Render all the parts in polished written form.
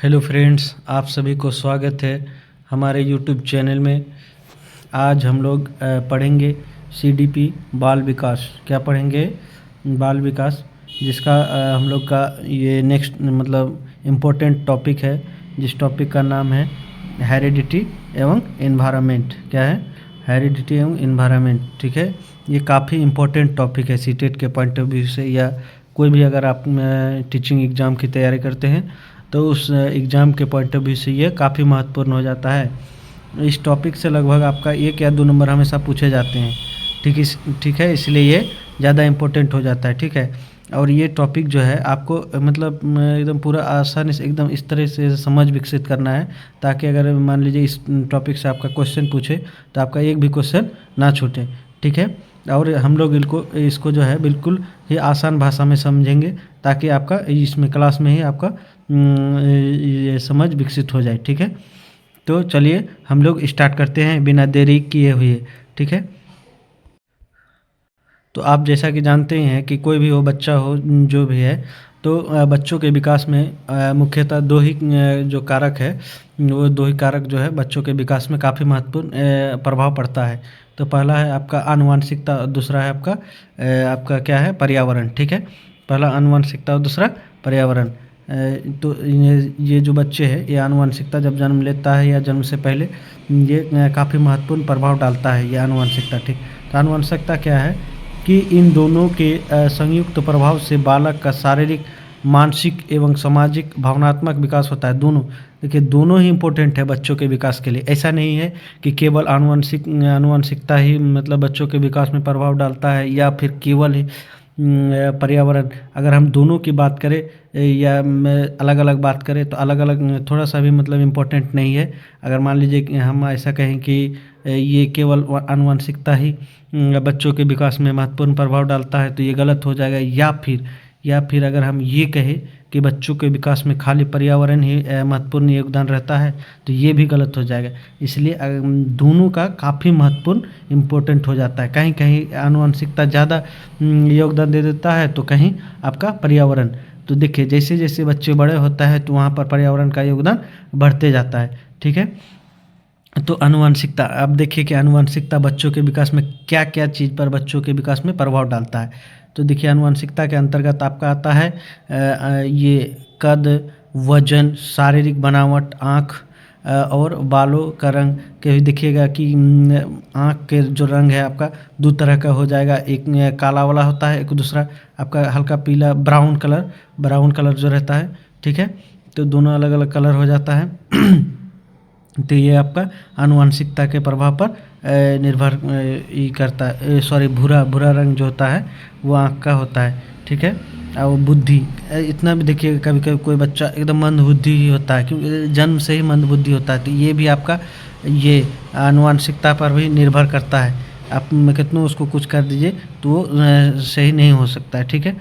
Hello friends, आप सभी को स्वागत है हमारे यूट्यूब चैनल में। आज हम लोग पढ़ेंगे सीडीपी बाल विकास। क्या पढ़ेंगे? बाल विकास, जिसका हम लोग का ये नेक्स्ट मतलब इम्पोर्टेंट टॉपिक है, जिस टॉपिक का नाम है हेरिडिटी एवं एनवायरनमेंट। क्या है? हेरिडिटी एवं एनवायरनमेंट। ठीक है, ये काफ़ी इम्पोर्टेंट टॉपिक है सीटेट के पॉइंट ऑफ व्यू से, या कोई भी अगर आप टीचिंग एग्ज़ाम की तैयारी करते हैं तो उस एग्ज़ाम के पॉइंट ऑफ व्यू से ये काफ़ी महत्वपूर्ण हो जाता है। इस टॉपिक से लगभग आपका 1 या 2 नंबर हमेशा पूछे जाते हैं। ठीक है, इसलिए ये ज़्यादा इम्पोर्टेंट हो जाता है। ठीक है, और ये टॉपिक जो है आपको मतलब एकदम पूरा आसानी से एकदम इस तरह से समझ विकसित करना है, ताकि अगर मान लीजिए इस टॉपिक से आपका क्वेश्चन पूछे तो आपका एक भी क्वेश्चन ना छूटे। ठीक है, और हम लोग इसको जो है बिल्कुल ही आसान भाषा में समझेंगे, ताकि आपका इसमें क्लास में ही आपका ये समझ विकसित हो जाए। ठीक है, तो चलिए हम लोग स्टार्ट करते हैं बिना देरी किए हुए। ठीक है, तो आप जैसा कि जानते ही हैं कि कोई भी हो, बच्चा हो, जो भी है, तो बच्चों के विकास में मुख्यतः दो ही जो कारक है, वो दो ही कारक जो है बच्चों के विकास में काफ़ी महत्वपूर्ण प्रभाव पड़ता है। तो पहला है आपका आनुवंशिकता और दूसरा है आपका क्या है? पर्यावरण। ठीक है, पहला आनुवंशिकता और दूसरा पर्यावरण। तो ये जो बच्चे हैं, ये आनुवंशिकता जब जन्म लेता है या जन्म से पहले ये काफ़ी महत्वपूर्ण प्रभाव डालता है, ये आनुवंशिकता। ठीक, तो आनुवंशिकता क्या है कि इन दोनों के संयुक्त प्रभाव से बालक का शारीरिक, मानसिक एवं सामाजिक भावनात्मक विकास होता है। दोनों, देखिए, दोनों ही इम्पोर्टेंट है बच्चों के विकास के लिए। ऐसा नहीं है कि केवल आनुवंशिकता ही मतलब बच्चों के विकास में प्रभाव डालता है, या फिर केवल ही पर्यावरण। अगर हम दोनों की बात करें या अलग अलग बात करें तो अलग अलग थोड़ा सा भी मतलब इम्पोर्टेंट नहीं है। अगर मान लीजिए कि हम ऐसा कहें कि ये केवल आनुवंशिकता ही बच्चों के विकास में महत्वपूर्ण प्रभाव डालता है, तो ये गलत हो जाएगा। या फिर अगर हम ये कहें कि बच्चों के विकास में खाली पर्यावरण ही महत्वपूर्ण योगदान रहता है, तो ये भी गलत हो जाएगा। इसलिए दोनों का काफ़ी महत्वपूर्ण इम्पोर्टेंट हो जाता है। कहीं कहीं आनुवंशिकता ज़्यादा योगदान दे देता है, तो कहीं आपका पर्यावरण। तो देखिए, जैसे जैसे बच्चे बड़े होता है तो वहाँ पर पर्यावरण का योगदान बढ़ते जाता है। ठीक है, तो आनुवंशिकता, अब देखिए कि आनुवंशिकता बच्चों के विकास में क्या क्या चीज़ पर बच्चों के विकास में प्रभाव डालता है। तो देखिए, आनुवंशिकता के अंतर्गत आपका आता है ये कद, वजन, शारीरिक बनावट, आँख और बालों का रंग। के देखिएगा कि आँख के जो रंग है आपका 2 तरह का हो जाएगा। एक काला वाला होता है, एक दूसरा आपका हल्का पीला ब्राउन कलर जो रहता है। ठीक है, तो दोनों अलग अलग कलर हो जाता है। तो ये आपका आनुवंशिकता के प्रभाव पर निर्भर ये करता है। सॉरी, भूरा रंग जो होता है वो आँख का होता है। ठीक है, और बुद्धि, इतना भी देखिए, कभी कभी कोई बच्चा एकदम मंदबुद्धि ही होता है, क्योंकि जन्म से ही मंदबुद्धि होता है। तो ये भी आपका ये आनुवंशिकता पर भी निर्भर करता है। आप कितना उसको कुछ कर दीजिए तो वो सही नहीं हो सकता है। ठीक है,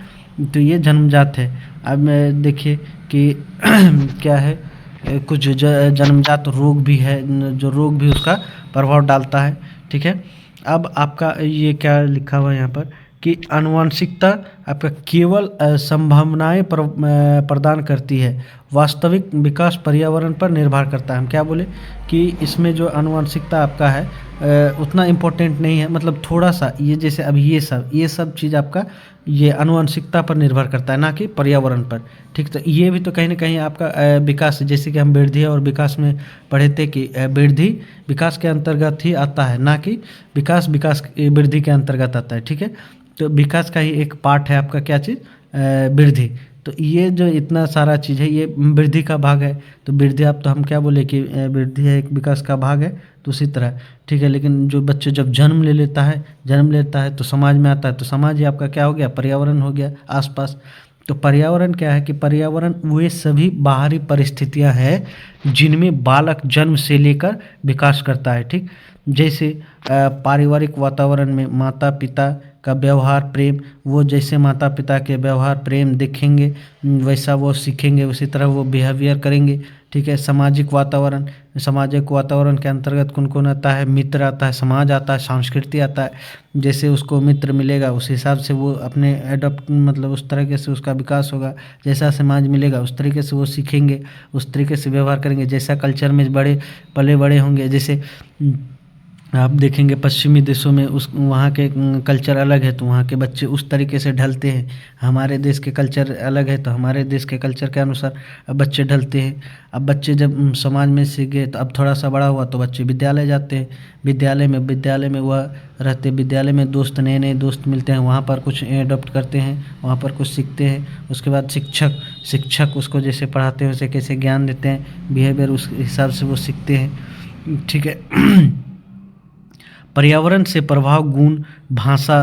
तो ये जन्मजात है। अब देखिए कि क्या है, कुछ जन्मजात रोग भी है, जो रोग भी उसका प्रभाव डालता है। ठीक है, अब आपका ये क्या लिखा हुआ है यहाँ पर कि आनुवंशिकता आपका केवल संभावनाएं प्रदान करती है, वास्तविक विकास पर्यावरण पर निर्भर करता है। हम क्या बोले कि इसमें जो आनुवंशिकता आपका है उतना इम्पोर्टेंट नहीं है, मतलब थोड़ा सा, ये जैसे अब ये सब चीज़ आपका ये आनुवंशिकता पर निर्भर करता है, ना कि पर्यावरण पर। ठीक, तो ये भी तो कहीं ना कहीं आपका विकास, जैसे कि हम वृद्धि और विकास में पढ़े थे कि वृद्धि विकास के अंतर्गत ही आता है, ना कि विकास वृद्धि के अंतर्गत आता है। ठीक है, तो विकास का ही एक पार्ट है आपका क्या चीज़? वृद्धि। तो ये जो इतना सारा चीज़ है ये वृद्धि का भाग है। तो वृद्धि, आप तो हम क्या बोले कि वृद्धि है एक विकास का भाग है, तो उसी तरह। ठीक है, लेकिन जो बच्चे जब जन्म लेता है तो समाज में आता है, तो समाज ही आपका क्या हो गया? पर्यावरण हो गया, आसपास। तो पर्यावरण क्या है कि पर्यावरण वे सभी बाहरी परिस्थितियां हैं जिनमें बालक जन्म से लेकर विकास करता है। ठीक, जैसे पारिवारिक वातावरण में माता पिता का व्यवहार प्रेम, वो जैसे माता पिता के व्यवहार प्रेम देखेंगे वैसा वो सीखेंगे, उसी तरह वो बिहेवियर करेंगे। ठीक है। सामाजिक वातावरण, सामाजिक वातावरण के अंतर्गत कौन कौन आता है? मित्र आता है, समाज आता है, संस्कृति आता है। जैसे उसको मित्र मिलेगा उस हिसाब से वो अपने एडॉप्ट मतलब उस तरीके से उसका विकास होगा। जैसा समाज मिलेगा उस तरीके से वो सीखेंगे, उस तरीके से व्यवहार करेंगे। जैसा कल्चर में बड़े पले बड़े होंगे, जैसे आप देखेंगे पश्चिमी देशों में उस वहाँ के कल्चर अलग है तो वहाँ के बच्चे उस तरीके से ढलते हैं। हमारे देश के कल्चर अलग है तो हमारे देश के कल्चर के अनुसार अब बच्चे ढलते हैं। अब बच्चे जब समाज में सीख गए तो अब थोड़ा सा बड़ा हुआ तो बच्चे विद्यालय जाते हैं। विद्यालय में वह रहते, विद्यालय में दोस्त नए नए दोस्त मिलते हैं, वहाँ पर कुछ एडॉप्ट करते हैं, वहाँ पर कुछ सीखते हैं। उसके बाद शिक्षक उसको जैसे पढ़ाते हैं उसे कैसे ज्ञान देते हैं, बिहेवियर उस हिसाब से वो सीखते हैं। ठीक है। पर्यावरण से प्रभाव गुण, भाषा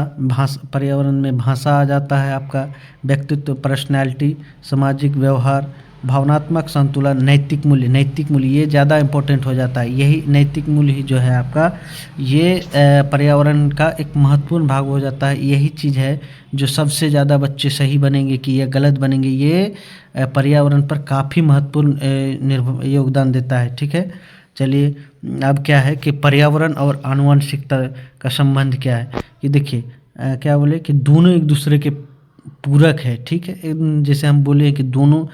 पर्यावरण में भाषा आ जाता है, आपका व्यक्तित्व, पर्सनैलिटी, सामाजिक व्यवहार, भावनात्मक संतुलन, नैतिक मूल्य ये ज़्यादा इम्पोर्टेंट हो जाता है। यही नैतिक मूल्य ही जो है आपका ये पर्यावरण का एक महत्वपूर्ण भाग हो जाता है। यही चीज़ है जो सबसे ज़्यादा बच्चे सही बनेंगे कि ये गलत बनेंगे, ये पर्यावरण पर काफ़ी महत्वपूर्ण योगदान देता है। ठीक है। चलिए अब क्या है कि पर्यावरण और आनुवंशिकता का संबंध क्या है कि देखिए क्या बोले कि दोनों एक दूसरे के पूरक है। ठीक है। जैसे हम बोले कि दोनों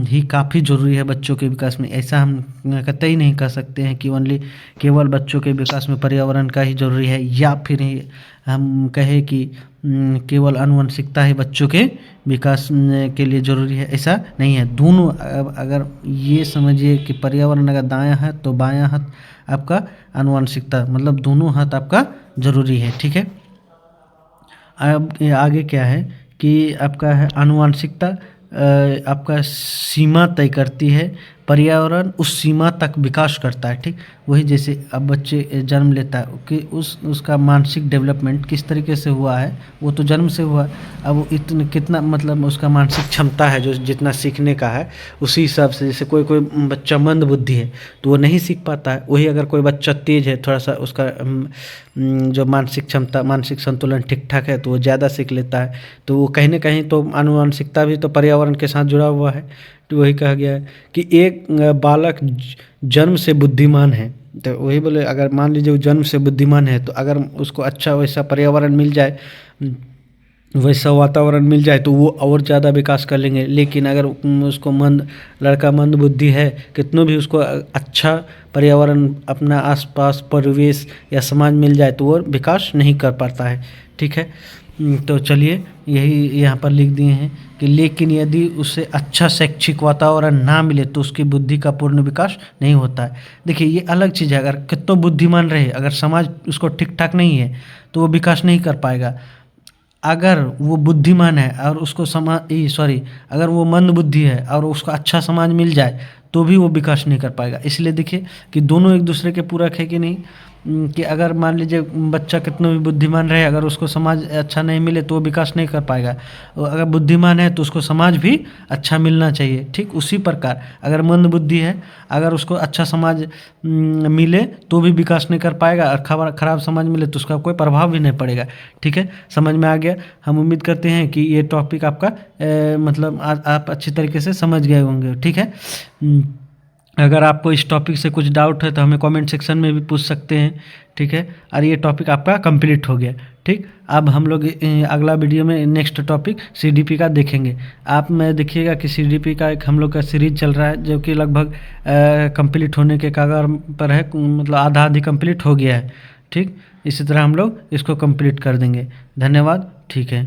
ही काफ़ी ज़रूरी है बच्चों के विकास में। ऐसा हम कतई नहीं कह सकते हैं कि केवल बच्चों के विकास में पर्यावरण का ही ज़रूरी है, या फिर हम कहें कि केवल आनुवंशिकता ही बच्चों के विकास के लिए ज़रूरी है। ऐसा नहीं है। दोनों अगर ये समझिए कि पर्यावरण अगर दायां हाथ तो बायां हाथ आपका आनुवंशिकता, मतलब दोनों हाथ आपका ज़रूरी है। ठीक है। अब आगे क्या है कि आपका है आनुवंशिकता आपका सीमा तय करती है, पर्यावरण उस सीमा तक विकास करता है। ठीक। वही जैसे अब बच्चे जन्म लेता है कि उसका मानसिक डेवलपमेंट किस तरीके से हुआ है, वो तो जन्म से हुआ। अब वो कितना मतलब उसका मानसिक क्षमता है जो जितना सीखने का है उसी हिसाब से। जैसे कोई बच्चा मंद बुद्धि है तो वो नहीं सीख पाता है। वही अगर कोई बच्चा तेज है, थोड़ा सा उसका जो मानसिक क्षमता, मानसिक संतुलन ठीक ठाक है तो वो ज़्यादा सीख लेता है। तो वो कहीं ना कहीं तो आनुवंशिकता भी तो पर्यावरण के साथ जुड़ा हुआ है। तो वही कहा गया है कि एक बालक जन्म से बुद्धिमान है, तो वही बोले अगर मान लीजिए वो जन्म से बुद्धिमान है तो अगर उसको अच्छा वैसा पर्यावरण मिल जाए, वैसा वातावरण मिल जाए तो वो और ज़्यादा विकास कर लेंगे। लेकिन अगर उसको लड़का मंद बुद्धि है, कितनों भी उसको अच्छा पर्यावरण अपना आसपास परिवेश या समाज मिल जाए तो वो विकास नहीं कर पाता है। ठीक है। तो चलिए यही यहाँ पर लिख दिए हैं कि लेकिन यदि उसे अच्छा शैक्षिक वातावरण ना मिले तो उसकी बुद्धि का पूर्ण विकास नहीं होता है। देखिए ये अलग चीज़ है, अगर कितना बुद्धिमान रहे अगर समाज उसको ठीक ठाक नहीं है तो वो विकास नहीं कर पाएगा। अगर वो बुद्धिमान है और उसको अगर वो मंद बुद्धि है और उसको अच्छा समाज मिल जाए तो भी वो विकास नहीं कर पाएगा। इसलिए देखिए कि दोनों एक दूसरे के पूरक है कि नहीं, कि अगर मान लीजिए बच्चा कितना भी बुद्धिमान रहे अगर उसको समाज अच्छा नहीं मिले तो वो विकास नहीं कर पाएगा। अगर बुद्धिमान है तो उसको समाज भी अच्छा मिलना चाहिए। ठीक उसी प्रकार अगर मंद बुद्धि है अगर उसको अच्छा समाज मिले तो भी विकास नहीं कर पाएगा, और खराब समाज मिले तो उसका कोई प्रभाव भी नहीं पड़ेगा। ठीक है। समझ में आ गया। हम उम्मीद करते हैं कि ये टॉपिक आपका मतलब आप अच्छी तरीके से समझ गए होंगे। ठीक है। अगर आपको इस टॉपिक से कुछ डाउट है तो हमें कमेंट सेक्शन में भी पूछ सकते हैं। ठीक है। और ये टॉपिक आपका कंप्लीट हो गया। ठीक। अब हम लोग अगला वीडियो में नेक्स्ट टॉपिक सीडीपी का देखेंगे। आप में देखिएगा कि सीडीपी का एक हम लोग का सीरीज चल रहा है जो कि लगभग कंप्लीट होने के कगार पर है, मतलब आधी कंप्लीट हो गया है। ठीक। इसी तरह हम लोग इसको कंप्लीट कर देंगे। धन्यवाद। ठीक है।